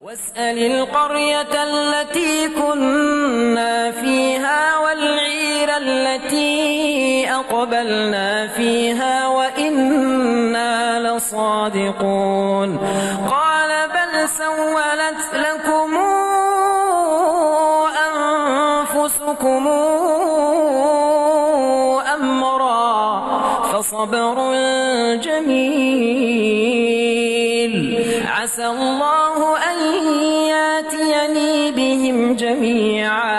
واسأل القرية التي كنا فيها والعير التي أقبلنا فيها وإنا لصادقون قال بل سولت لكم أنفسكم أمرا فصبر جميل عسى الله أن ياتيني بهم جميعا